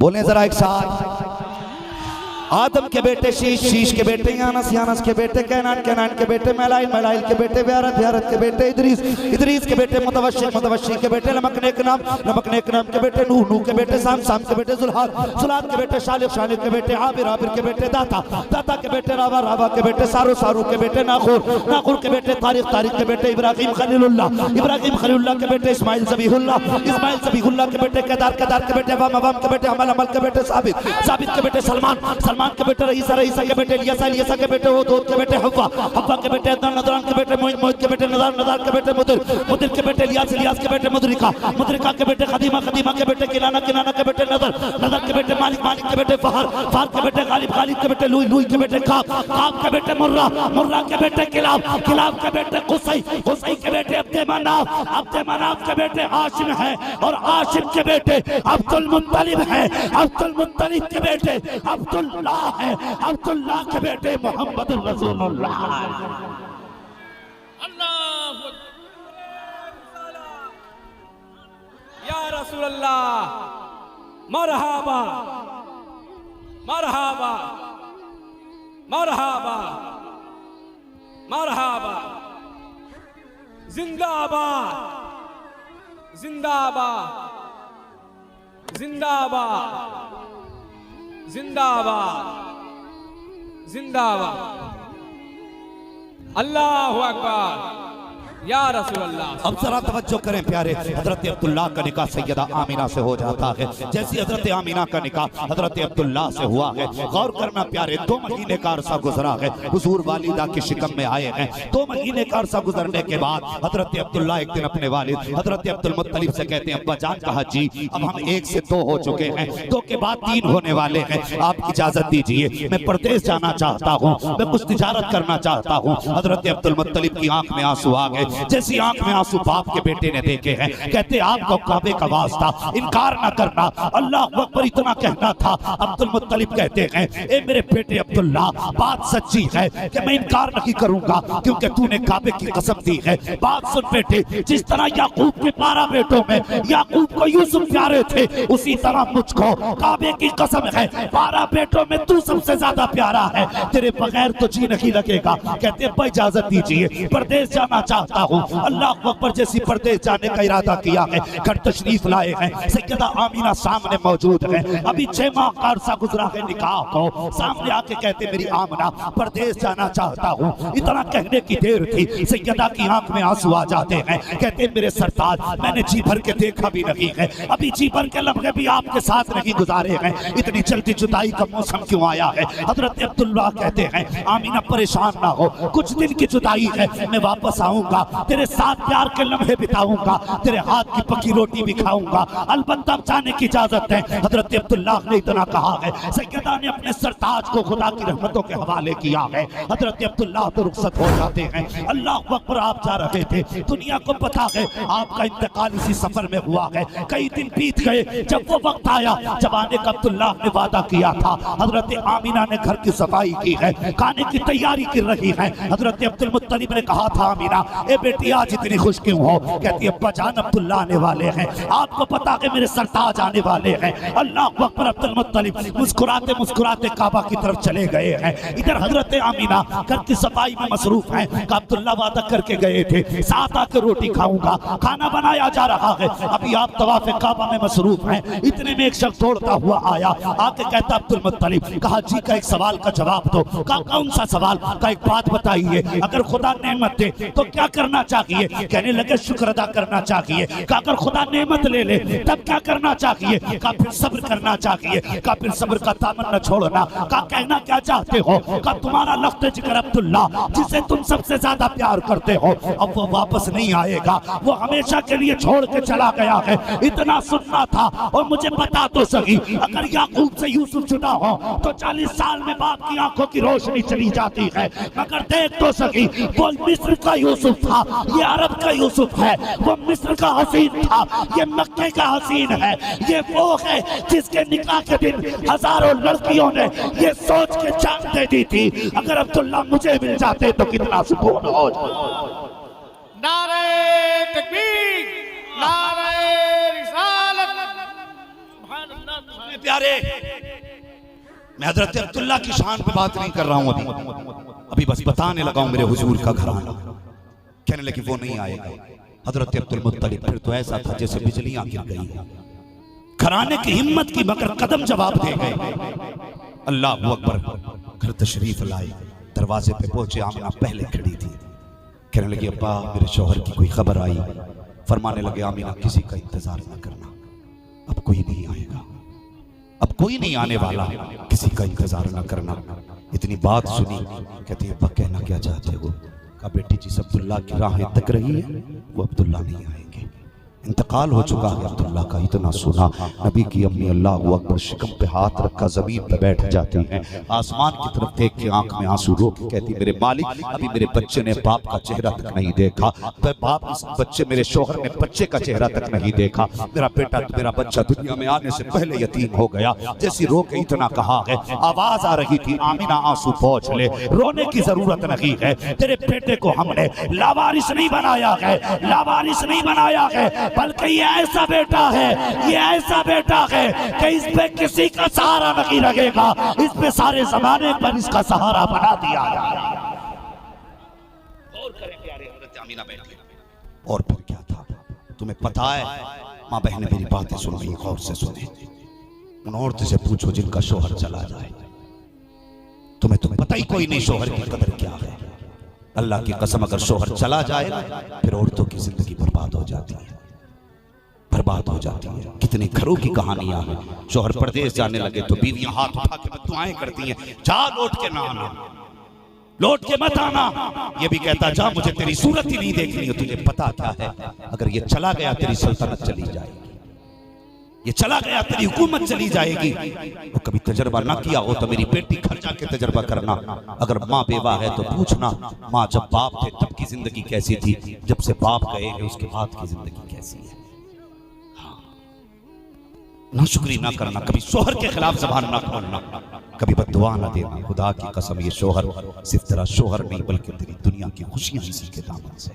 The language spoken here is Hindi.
बोले जरा एक साथ। आदम के बेटे शीश, शीश के बेटे यानस, यानस के बेटे कैनान, कैनान के बेटे मैलाइल, मैलाइल के बेटे व्यारत, व्यारत के बेटे इदरीस, इदरीस के बेटे मुतवश्शिक, मुतवश्शिक के बेटे लमकनेक नाम, लमकनेक नाम के बेटे नूह, नूह के बेटे साम, साम के बेटे जुल्हाद, जुल्हाद के बेटे शालिक, शालिक के बेटे आबिर, आबिर के बेटे दाता, दाता के बेटे रावा, रावा के बेटे सारू, सारू के बेटे नाखूर, नाखूर के बेटे तारिक, तारिक के बेटे इब्राहिम खलीलुल्लाह, इब्राहिम खलीलुल्लाह के बेटे इस्माइल ज़बीहुल्लाह, इस्माइल ज़बीहुल्लाह के बेटे केदार, केदार के बेटे अवाम, अवाम के बेटे अमल, अमल के बेटे साबित, साबित के बेटे सलमान, सलमान के बेटे रईसा, रईसा के बेटे इलियासा, इलियासा के बेटे ओदोद के बेटे हव्वा, हव्वा के बेटे अदनान, अदनान के बेटे मोइद, मोइद के बेटे नदार, नदार के बेटे मुदिर, मुदिर के बेटे इलियास, इलियास के बेटे मुदरिका, मुदरिका के बेटे खदीमा, खदीमा के बेटे किनाना, किनाना के बेटे नदर, नदर के बेटे मालिक, मालिक के बेटे फहर, फहर के बेटे गालिब, गालिब के बेटे लुई, लुई के बेटे काब, काब के बेटे मुर्रा, मुर्रा के बेटे किलाब, किलाब के बेटे कुसै, कुसै के बेटे अब्दे मनाफ, अब्दे मनाफ के बेटे हाशिम है और हाशिम के बेटे अब्दुल मुत्तलिब है, अब्दुल मुत्तलिब के बेटे अब्दुल्लाह है, अब्दुल्लाह के बेटे मोहम्मद रसूलुल्लाह। अल्लाह या रसूलल्लाह, मरहबा मरहबा मरहबा मरहबा, जिंदाबाद जिंदाबाद जिंदाबाद जिंदाबाद जिंदाबाद, अल्लाहु अकबर या रसूल अल्लाह। अब जरा तवज्जो करें प्यारे, हजरत अब्दुल्लाह का निकाह सैयदा आमीना से हो जाता है, जैसी हजरत आमीना का निकाह हजरत अब्दुल्लाह से हुआ है। गौर करना प्यारे, 2 महीने का अरसा गुजरा है, हुजूर वालिदा की शिकम में आए हैं। 2 महीने का अरसा गुजरने के बाद हजरत अब्दुल्लाह एक दिन अपने वालिद हजरत अब्दुल मुत्तलिब से कहते हैं, अब्बा जान, कहा जी अब हम 1 से 2 हो चुके हैं, 2 के बाद 3 होने वाले हैं, आप इजाजत दीजिए, मैं परदेश जाना चाहता हूँ, मैं कुछ तिजारत करना चाहता हूँ। हजरत अब्दुल मुत्तलिब की आंख में आंसू आ गए, जैसी आंख में आंसू बाप के बेटे ने देखे हैं। कहते आपको काबे का वास्ता इनकार ना करना, अल्लाह अकबर इतना कहना था। अब्दुल मुत्तलिब कहते हैं, ए मेरे बेटे अब्दुल्ला, बात सच्ची है कि मैं इनकार नहीं करूंगा, क्योंकि तूने काबे की कसम दी है। बात सुन बेटे, जिस तरह याकूब के 12 बेटों में याकूब को यूसुफ प्यारे थे, उसी तरह मुझको काबे की कसम है 12 बेटों में तू सबसे ज्यादा प्यारा है, तेरे बगैर तो जी नहीं लगेगा। कहते हैं इजाजत दीजिए, परदेश जाना चाहता हूँ। अल्लाह अकबर, जैसी परदेश जाने का इरादा किया है, घर तशरीफ लाए हैं, सैयदा आमीना सामने मौजूद है। अभी 6 माह का अरसा गुजरा है निकाह को, सामने आके कहते मेरी आमना परदेश जाना चाहता हूँ। इतना कहने की देर थी, सैयदा की आंख में आंसू आ जाते हैं। कहते मेरे सरताज, मैंने जी भर के देखा भी नहीं है, अभी जी भर के लम्हे भी आपके साथ नहीं गुजारे हैं, इतनी जल्दी जुदाई का मौसम क्यों आया है? हजरत अब्दुल्लाह कहते हैं, आमीना परेशान ना हो, कुछ दिन की जुदाई है, मैं वापस आऊंगा, तेरे साथ प्यार के लम्हे बिताऊंगा, तेरे हाथ की पकी रोटी भी खाऊंगा, अलबत्ता जाने की इजाजत है। हजरत अब्दुल्लाह ने इतना कहा है, सैयदा ने अपने सरताज को खुदा की रहमतों के हवाले किया है। हजरत अब्दुल्लाह तो रुखसत हो जाते हैं। अल्लाह अकबर, आप जा रहे थे, दुनिया को पता है आपका इंतकाल इसी सफर में हुआ है। कई दिन बीत गए, जब वो वक्त आया जब आने का अब्दुल्लाह ने वादा किया था, हजरत आमीना ने घर की सफाई की है, खाने की तैयारी कर रही है। हजरत अब्दुल मुत्तलिब ने कहा था, आमीना ए बेटी आज इतनी खुश क्यों हो? कहती है अब्बा जान, अब्दुल्ला आने वाले हैं, आपको पता है मेरे सरताज आने वाले हैं। अल्लाह अकबर, अब्दुल मुत्तलिब मुस्कुराते मुस्कुराते काबा की तरफ चले गए हैं। इधर हजरत आमीना घर की सफाई में मसरूफ है। अब्दुल्ला वादा करके गए थे, साथ आकर रोटी खाऊंगा, खाना बनाया जा रहा है, अभी आप तवाफ काबा में मसरूफ हैं। इतने में एक शख्स दौड़ता हुआ आया, आके कहता अब्दुल मुत्तलिब, कहा जी का एक सवाल का जवाब दो। कहा कौन सा सवाल? का एक बात बताइए, अगर खुदा नेमत दे तो क्या करना चाहिए? कहने लगे शुक्र अदा करना चाहिए। कहा अगर खुदा नेमत ले ले तब क्या करना चाहिए? कहा फिर सब्र करना चाहिए। कहा फिर सब्र का दामन न छोड़ना। कहा कहना क्या चाहते हो? कहा तुम्हारा लफ्ज़ जिक्र अब्दुल्ला, जिसे तुम सबसे ज्यादा प्यार करते हो, अब वो वापस नहीं आएगा, वो हमेशा के लिए छोड़ के चला गया है। इतना सुनना था। और मुझे बता तो सही, अगर याकूब से यूसुफ जुदा हो तो 40 साल में बाप की आंखों की रोशनी चली जाती है, मगर देख तो सही, वो मिस्र का यूसुफ था, ये अरब का यूसुफ है। वो मिस्र का हसीन था, ये मक्के का हसीन है। ये वो है जिसके निकाह के दिन हजारों लड़कियों ने ये सोच के जान दे दी थी, अगर अब्दुल्ला मुझे मिल जाते तो कितना सुकून हो। नारे तकबीर, नारे रिसालत, प्यारे, मैं हजरत अब्दुल्ला की शान पे बात नहीं कर रहा हूं अभी बस बताने लगा हूं मेरे हुजूर का घराना। कहने लगे वो नहीं आएगा। हजरत अब्दुल मुत्तलिब फिर तो ऐसा था जैसे बिजलियां गिर गई। घराने की हिम्मत की मगर कदम जवाब दे गए। अल्लाह अकबर। घर तशरीफ लाए, दरवाजे पे पहुंचे, आमिना पहले खड़ी थी। कहने लगी अब्बा मेरे शौहर की कोई खबर आई। फरमाने लगे आमिना किसी का इंतजार न करना, अब कोई नहीं आएगा, अब कोई नहीं आने वाला, किसी का इंतजार न करना। इतनी बात सुनी, कहती अब्बा कहना क्या चाहते हो? कहा बेटी जिस अब्दुल्ला की राहें तक रही है वो अब्दुल्ला नहीं आएंगे, इंतकाल हो चुका है अब्दुल्ला का। इतना सुना नबी की अम्मी अल्लाह अकबर शिकम पे हाथ रखा जमीन पे बैठ जाती हैं, आसमान की तरफ देख के आंख में आंसू रो के कहती मेरे मालिक अभी मेरे बच्चे ने बाप का चेहरा तक नहीं देखा, तो बाप इस बच्चे मेरे शौहर ने बच्चे का चेहरा तक नहीं देखा, मेरा बेटा मेरा बच्चा दुनिया में आने से पहले यतीम हो गया। जैसी रो के इतना कहा है, आवाज आ रही थी आमिना आंसू पोंछ ले, रोने की जरूरत नहीं है, तेरे बेटे को हमने लावारिस नहीं बनाया है, लावारिस नहीं बनाया है, बल्कि ये ऐसा बेटा है, ये ऐसा बेटा है कि इस पे किसी का सहारा नहीं लगेगा, इस पे सारे जमाने पर इसका सहारा बना दिया जाएगा। और करें प्यारे हज़रत आमिना बैठी। और फिर क्या था तुम्हें पता है? माँ बहनें मेरी बातें सुन रही, गौर से सुने। उन औरतों से पूछो जिनका शौहर चला जाए, तुम्हें तो पता ही कोई नहीं शौहर की कदर क्या है। अल्लाह की कसम अगर शौहर चला जाए ना, फिर औरतों की जिंदगी बर्बाद हो जाती है, बर्बाद हो जाती है। कितनी घरों की कहानियां हैं, शौहर परदेश जाने लगे तो बीवियां हाथ उठा के दुआएं करती हैं, जा लौट के ना आना, लौट के मत आना। ये भी कहता जा मुझे तेरी सूरत ही नहीं देखनी है। तुझे पता क्या है, अगर ये चला गया तेरी सल्तनत चली जाएगी, ये चला गया तेरी हुकूमत चली जाएगी। वो कभी तजर्बा ना किया हो तो मेरी बेटी घर जाके तजर्बा करना। अगर माँ बेवा है तो पूछना माँ जब बाप थे तब की जिंदगी कैसी थी, जब से बाप गए हैं उसके बाद की जिंदगी कैसी है। ना शुक्री ना करना, कभी शोहर के खिलाफ जबान ना खोलना, कभी बद्दुआ ना देना। खुदा की कसम ये शोहर सिर्फ तेरा शोहर नहीं बल्कि तेरी दुनिया की खुशियां इसी के दामन से।